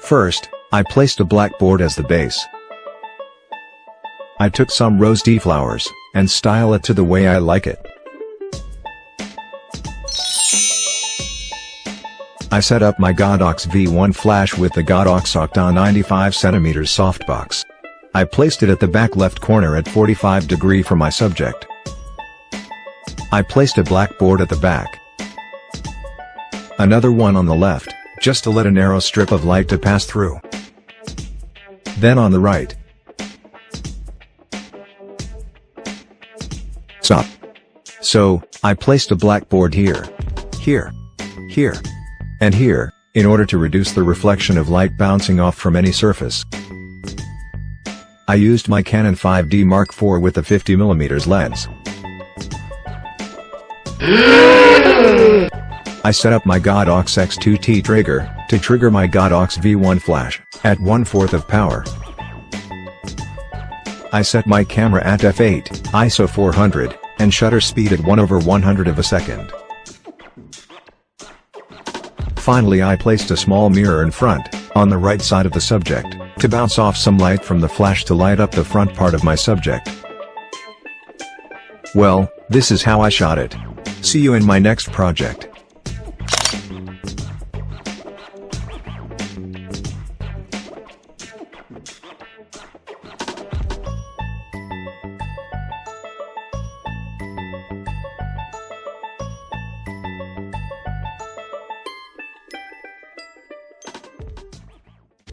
First, I placed a blackboard as the base. I took some rose flowers, and style it to the way I like it. I set up my Godox V1 flash with the Godox Octa 95cm softbox. I placed it at the back left corner at 45 degrees for my subject. I placed a blackboard at the back. Another one on the left, just to let a narrow strip of light to pass through. Then on the right. Stop. So, I placed a blackboard here, here, and here, in order to reduce the reflection of light bouncing off from any surface. I used my Canon 5D Mark IV with a 50mm lens. I set up my Godox X2T trigger, to trigger my Godox V1 flash, at 1/4 of power. I set my camera at f8, ISO 400, and shutter speed at 1/100 of a second. Finally I placed a small mirror in front, on the right side of the subject, to bounce off some light from the flash to light up the front part of my subject. Well, this is how I shot it. See you in my next project.